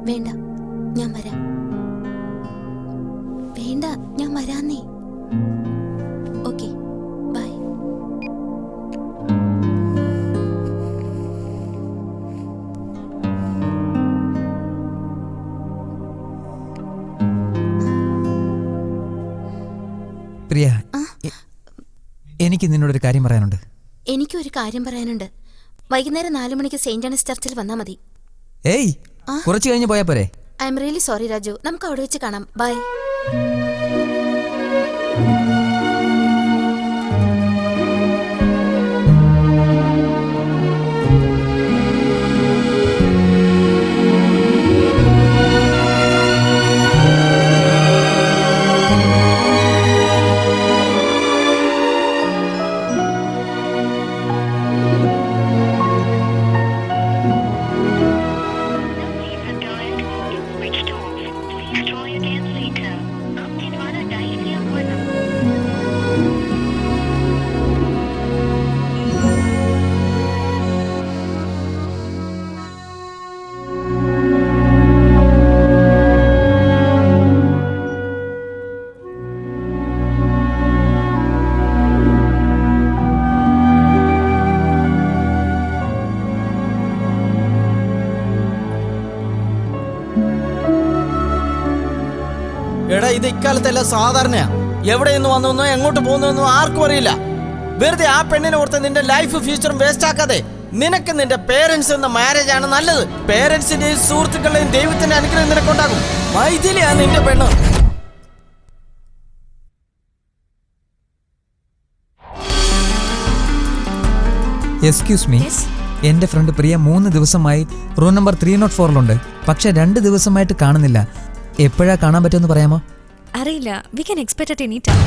വേണ്ട, ഞാൻ വരാം. വേണ്ട, ഞാൻ വരാന്നേ. Okay, by. പ്രിയ, എനിക്ക് നിന്നോടൊരു കാര്യം പറയാനുണ്ട്. എനിക്കൊരു കാര്യം പറയാനുണ്ട്. വൈകുന്നേരം 4 മണിക്ക് സെയിന്റ് ആൻസ് ചർച്ചിൽ വന്നാൽ മതി. ഏയ്, കുറച്ച് കഴിഞ്ഞ് പോയാ പോരെ? I am really sorry Raju. നമുക്ക് അവിടെ വെച്ച് കാണാം. ബൈ. എടാ, ഇത് ഇക്കാലത്തെല്ലാം സാധാരണയാ. എവിടെ നിന്ന് വന്നോ എങ്ങോട്ട് പോകുന്നോ ആർക്കും അറിയില്ല. വെറുതെ ആ പെണ്ണിനെ ഓർത്ത് നിന്റെ ലൈഫ് ഫ്യൂച്ചറും വേസ്റ്റ് ആക്കാതെ നിനക്ക് നിന്റെ പേരൻസ് എന്ന മാരേജ് ആണ് നല്ലത്. പേരൻസിന്റെയും സുഹൃത്തുക്കളുടെയും ദൈവത്തിന്റെ അനുഗ്രഹം നിനക്കുണ്ടാകും. മൈഥിലിയാ നിന്റെ പെണ്ണ്. എക്സ്ക്യൂസ് മീ, എന്റെ ഫ്രണ്ട് പ്രിയ 3 ദിവസമായി റൂം നമ്പർ 304 പക്ഷെ 2 ദിവസമായിട്ട് കാണുന്നില്ല. എപ്പോഴാ കാണാൻ പറ്റുമെന്ന് പറയാമോ? അറിയില്ല. We can expect at any time.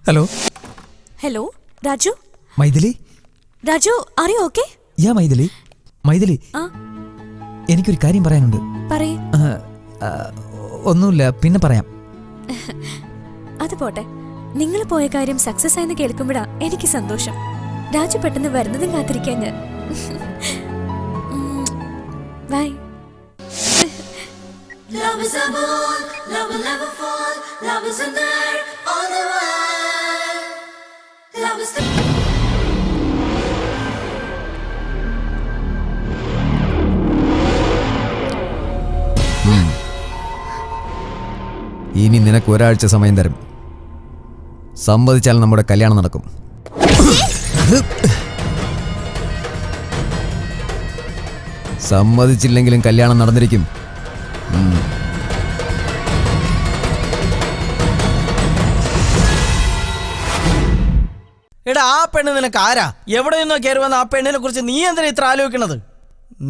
Hello. Hello Raju. Mythili. Raju, are you okay? Yeah Mythili. Mythili, എനിക്കൊരു കാര്യം പറയാനുണ്ട്. പറയ്. ഒന്നുമില്ല, പിന്നെ പറയാം. അത് പോട്ടെ. നിങ്ങൾ പോയ കാര്യം സക്സസ് ആയെന്ന് കേൾക്കുമ്പോഴാ എനിക്ക് സന്തോഷം. രാജു പെട്ടെന്ന് വരുന്നതും കാത്തിരിക്കാൻ ഞാൻ. By. Love is a ball, love will never fall. Love is in there all the while. Love is the ഇനി നിനക്ക് ഒരാഴ്ച സമയം തരും. സമ്മതിച്ചാൽ നമ്മുടെ കല്യാണം നടക്കും. സമ്മതിച്ചില്ലെങ്കിലും കല്യാണം നടന്നിരിക്കും. എടാ, ആ പെണ്ണ് നിനക്ക് ആരാ? എവിടെ നിന്നോ കയറി വന്ന ആ പെണ്ണിനെ കുറിച്ച് നീ എന്തിനാ ഇത്ര ആലോചിക്കണത്?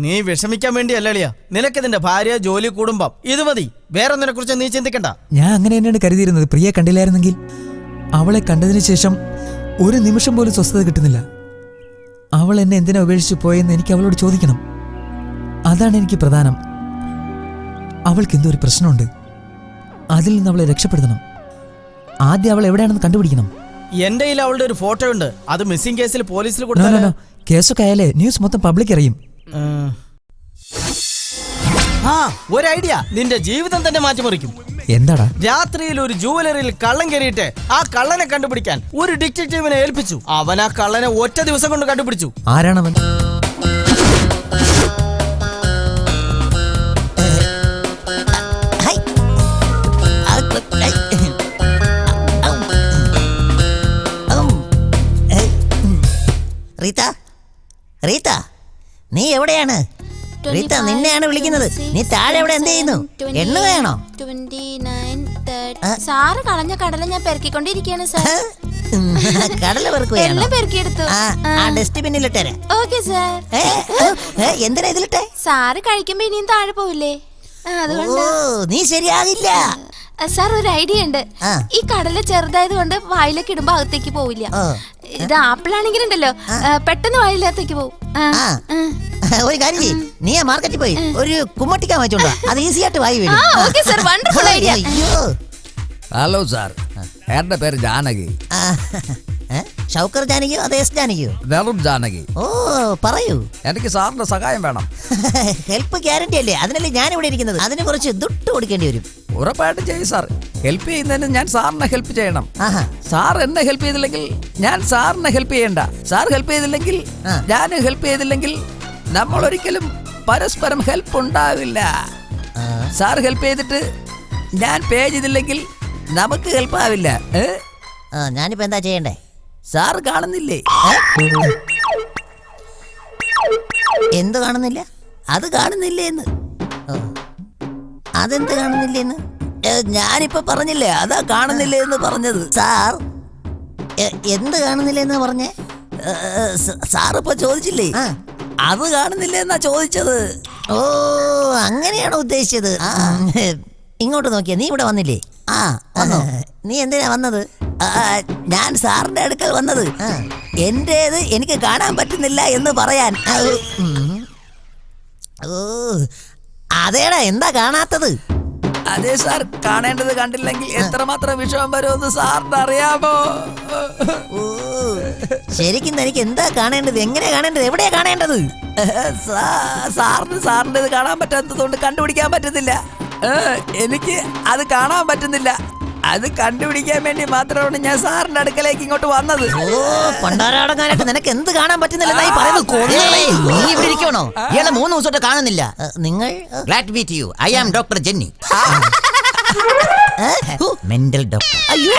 നീ വിഷമിക്കാൻ വേണ്ടിയല്ലളിയാ. നിനക്ക് നിന്റെ ഭാര്യ, ജോലി, കുടുംബം ഇത് മതി. വേറെ ഒന്നിനെ കുറിച്ച് നീ ചിന്തിക്കണ്ട. ഞാൻ അങ്ങനെ തന്നെയാണ് കരുതിയിരുന്നത്. പ്രിയെ കണ്ടില്ലായിരുന്നെങ്കിൽ അവളെ കണ്ടതിന് ശേഷം ഒരു നിമിഷം പോലും സ്വസ്ഥത കിട്ടുന്നില്ല. അവൾ എന്നെ എന്തിനാ ഉപേക്ഷിച്ച് പോയെന്ന് എനിക്ക് അവളോട് ചോദിക്കണം. അതാണ് എനിക്ക് പ്രധാനം. അവൾക്ക് എന്തോ ഒരു പ്രശ്നമുണ്ട്. അതിൽ നിന്ന് അവളെ രക്ഷപ്പെടുത്തണം. ആദ്യം അവൾ എവിടെയാണെന്ന് കണ്ടുപിടിക്കണം. എന്റെ കയ്യിൽ അവളുടെ ഒരു ഫോട്ടോ ഉണ്ട്. അത് മിസ്സിംഗ് കേസിൽ പോലീസിൽ No, no, കൊടുത്താൽ no. കേസൊക്കെ ആയാലേ ന്യൂസ് മൊത്തം പബ്ലിക് അറിയും. ആ, ഒരു ഐഡിയ നിന്റെ ജീവിതം തന്നെ മാറ്റിമറിക്കും. എന്താടാ? രാത്രിയിൽ ഒരു ജുവലറിയിൽ കള്ളൻ കയറിയിട്ട് ആ കള്ളനെ കണ്ടുപിടിക്കാൻ ഒരു ഡിറ്റക്റ്റീവിനെ ഏൽപ്പിച്ചു. അവൻ ആ കള്ളനെ ഒറ്റ ദിവസം കൊണ്ട് കണ്ടുപിടിച്ചു. ആരാണവൻ? റീത്ത, റീത്ത, നീ എവിടെയാണ്? റീത്ത, നിന്നെയാണ് വിളിക്കുന്നത്. നീ താഴെ എവിടെ എന്ത് ചെയ്യുന്നു? എണ്ണ വേണോ? 29, 30. സാറ് കളഞ്ഞ കടല ഞാൻ പെറുക്കിക്കൊണ്ടിരിക്കുകയാണ് സാർ. കടല പെറുക്കുകയാണോ? എല്ലാം പെറുക്കിയെടുത്തു. ആ ഡസ്റ്റ്ബിന്നിലിട്ടേരെ. Okay sir. എന്തിനാ ഇതിലിട്ടെ? സാറ് കഴിക്കുമ്പോ ഇനിയും താഴെ പോവില്ലേ? അതുകൊണ്ട് നീ ശരിയാകില്ല. സാർ, ഒരു ഐഡിയ ഉണ്ട്. ആ. ഈ കടല ചെറുതായത് കൊണ്ട് വായിലേക്ക് ഇടുമ്പോ അകത്തേക്ക് പോവില്ല. ഇത് ആപ്പിൾ ആണെങ്കിലുണ്ടല്ലോ, പെട്ടെന്ന് വായിലകത്തേക്ക് പോവും. ഒരു കാര്യം ചെയ്യ്, നീ ആ മാർക്കറ്റിൽ പോയി ഒരു കുമ്മട്ടിക്ക വാങ്ങിച്ചോണ്ടോ. അത് ഈസി ആയിട്ട് വായി വരും. Okay sir, wonderful idea. അയ്യോ, ഹലോ സാർ, എന്റെ പേര് ജാനകി. ഷൗക്കർ ജാനകിയോ അതേ എസ് ജാനകിയോ? വെറും ജാനകി. ഓ, പറയൂ. എനിക്ക് സാറിന്റെ സഹായം വേണം. ഹെൽപ്പ് ഗ്യാരണ്ടി അല്ലേ, അതിനല്ലേ ഞാൻ ഇവിടെ ഇരിക്കുന്നത്. അതിന് കുറച്ച് ദുട്ട് കൊടുക്കേണ്ടി വരും. ഉറപ്പായിട്ടും ചെയ്യും സാർ. ഹെൽപ്പ് ചെയ്യുന്നതിന് ഞാൻ സാറിനെ ഹെൽപ്പ് ചെയ്യണം. ആഹാ. സാർ എന്നെ ഹെൽപ്പ് ചെയ്തില്ലെങ്കിൽ ഞാൻ സാറിനെ ഹെൽപ്പ് ചെയ്യണ്ട. സാർ ഹെൽപ്പ് ചെയ്തില്ലെങ്കിൽ ഞാൻ ഹെൽപ്പ് ചെയ്തില്ലെങ്കിൽ നമ്മൾ ഒരിക്കലും പരസ്പരം ഹെൽപ്പ് ഉണ്ടാവില്ല. സാർ ഹെൽപ്പ് ചെയ്തിട്ട് ഞാൻ പേ ചെയ്തില്ലെങ്കിൽ നമുക്ക് ഹെൽപ്പ് ആവില്ല. ഞാനിപ്പോ എന്താ ചെയ്യണ്ടേ? സാർ കാണുന്നില്ലേ? എന്ത് കാണുന്നില്ല? അത് കാണുന്നില്ലേ എന്ന്? അതെന്ത് കാണുന്നില്ലെന്ന്? ഞാനിപ്പോ പറഞ്ഞില്ലേ, അതാ കാണുന്നില്ലേ എന്ന് പറഞ്ഞത്. സാർ, എന്ത് കാണുന്നില്ലെന്നാ പറഞ്ഞേ? സാറിപ്പോ ചോദിച്ചില്ലേ, അത് കാണുന്നില്ലേ എന്നാ ചോദിച്ചത്. ഓ, അങ്ങനെയാണോ ഉദ്ദേശിച്ചത്? ഇങ്ങോട്ട് നോക്കിയാ, നീ ഇവിടെ വന്നില്ലേ? നീ എന്തിനാ വന്നത്? ഞാൻ സാറിന്റെ അടുക്കൽ വന്നത് എന്റേത് എനിക്ക് കാണാൻ പറ്റുന്നില്ല എന്ന് പറയാൻ. ഓ, അതേടാ, എന്താ കാണാത്തത്? അതെ സാർ, കാണേണ്ടത് കണ്ടില്ലെങ്കിൽ എത്രമാത്രം വിഷമം വരുമെന്ന് സാറിന് അറിയാമോ? ഓ, ശരിക്കും എനിക്ക് എന്താ കാണേണ്ടത്? എങ്ങനെയാ കാണേണ്ടത്? എവിടെയാ കാണേണ്ടത്? സാറിന് കാണാൻ പറ്റാത്തതുകൊണ്ട് കണ്ടുപിടിക്കാൻ പറ്റുന്നില്ല. എനിക്ക് അത് കാണാൻ പറ്റുന്നില്ല. അത് കണ്ടുപിടിക്കാൻ വേണ്ടി മാത്രമാണ് ഞാൻ സാറിന്റെ അടുക്കലേക്ക് ഇങ്ങോട്ട് വന്നത്. ഓ, പണ്ടാരാടങ്ങാനായിട്ട് നിനക്ക് എന്ത് കാണാൻ പറ്റുന്നില്ലെന്നായി പറയുന്നത്? നീ ഇവിടെ ഇരിക്കണോ? ഇയാളെ 3 ദിവസമായിട്ട് കാണുന്നില്ല. നിങ്ങൾ glad meet you. I am doctor Jenny, mental doctor. അയ്യോ,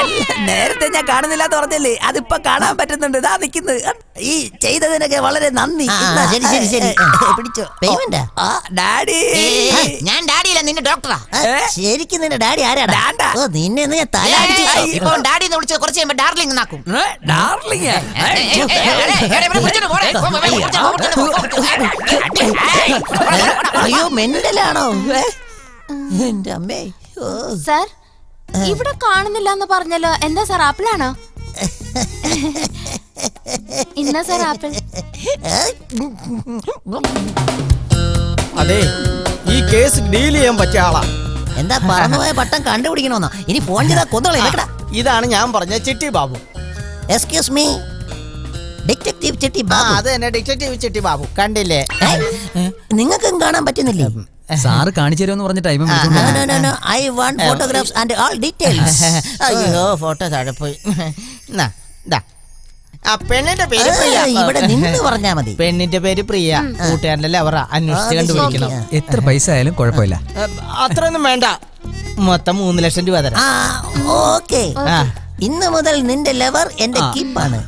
നേരത്തെ ഞാൻ കാണുന്നില്ല എന്ന് പറഞ്ഞല്ലേ, അതിപ്പോ കാണാൻ പറ്റുന്നുണ്ട്. ഇതാ നിൽക്കുന്നത്. ഈ ചെയ്തതിനൊക്കെ വളരെ നന്ദി. ശരി ശരി ശരി, പിടിച്ചോ. പേയ്മെന്റാ? ഡാഡി. ഞാൻ ഡാഡിയല്ല, നിന്റെ ഡോക്ടറാ. ശരിക്കും നിന്റെ ഡാഡി ആരാടാ? ഓ, നിന്നെ ഞാൻ തല അടിച്ചു. ഇപ്പൊ ഡാഡി എന്ന് വിളിച്ചത് കുറച്ച് കഴിയുമ്പോ ഡാർലിംഗ് എന്നാക്കും. ഡാർലിംഗ്? അയ്യോ, മെന്റലാണോ? എന്റെ അമ്മേ. സാർ, ഇവിടെ കാണുന്നില്ല എന്ന് പറഞ്ഞല്ലോ. എന്താ സാർ, ആപ്പിളാണോ? ഇന്നാ സാർ ആപ്പിൾ. അതെ, ഈ കേസ് ഡീൽ ചെയ്യാൻ പറ്റിയ ആളാ. എന്താ പറന്നുപോയ പട്ടം കണ്ടുപിടിക്കണോന്നോ? ഇനി ഫോൺ ചെയ്താ കൊന്നോളെ. ഇതാണ് ഞാൻ പറഞ്ഞ ചിട്ടി ബാബു. എക്സ്ക്യൂസ് മീ, ഡിറ്റക്റ്റീവ് ചിട്ടി ബാബു. അത് തന്നെ, ഡിറ്റക്റ്റീവ് ചിട്ടി ബാബു. കണ്ടില്ലേ? നിങ്ങൾക്കും കാണാൻ പറ്റുന്നില്ലേ? സാറ് കാണിച്ചു തരുമെന്ന് പറഞ്ഞ time. I want photographs and all details. അയ്യോ, ഫോട്ടോ താഴെ പോയി. ആ പെണ്ണിന്റെ പേര് പ്രിയ. ഇവിടെ നിന്ന് പറഞ്ഞാ മതി. പെണ്ണിന്റെ പേര് പ്രിയ. കൂട്ടുകാരന്റെ ലവറ. അന്വേഷിച്ച് കണ്ടുപിടിക്കണം. എത്ര പൈസ ആയാലും കുഴപ്പമില്ല. അത്രയൊന്നും വേണ്ട. മൊത്തം 3 ലക്ഷം രൂപ തരാം. ഓക്കെ. ഇന്ന് മുതൽ നിന്റെ ലവർ എന്റെ കീപ്പാണ്.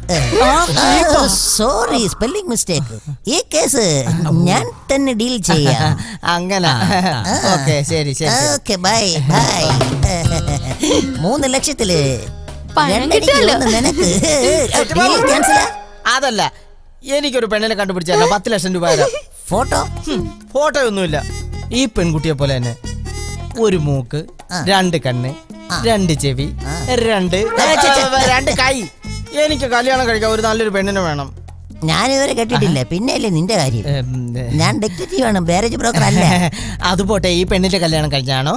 Sorry, spelling mistake. ഈ കേസ് ഞാൻ തന്നെ ഡീൽ ചെയ്യാം. അങ്ങനെ. ഓക്കെ, ശരി ശരി. Okay, bye bye. 3 ലക്ഷത്തില് പണം 2 എനിക്ക്, കിട്ടുമല്ലോ. 1 നിനക്ക്. Deal cancel ആ? അതല്ല, എനിക്കൊരു പെണ്ണിനെ കണ്ടുപിടിച്ചാൽ 10 ലക്ഷം രൂപ തരാം. ഫോട്ടോ? ഫോട്ടോ ഒന്നുമില്ല. ഈ പെൺകുട്ടിയെ പോലെ തന്നെ 1 മൂക്ക്, 2 കണ്ണ്, 2 ചെവി, 2 കൈ. എനിക്ക് കല്യാണം കഴിക്കാൻ ഒരു നല്ലൊരു പെണ്ണിനെ വേണം. ഞാനിതുവരെ കേട്ടിട്ടില്ല. പിന്നെയല്ലേ നിന്റെ കാര്യം. ഞാൻ ഡിറ്റക്റ്റീവ് ആണ്, മാരേജ് ബ്രോക്കർ അല്ല. അത് പോട്ടെ, ഈ പെണ്ണിന്റെ കല്യാണം കഴിഞ്ഞാണോ?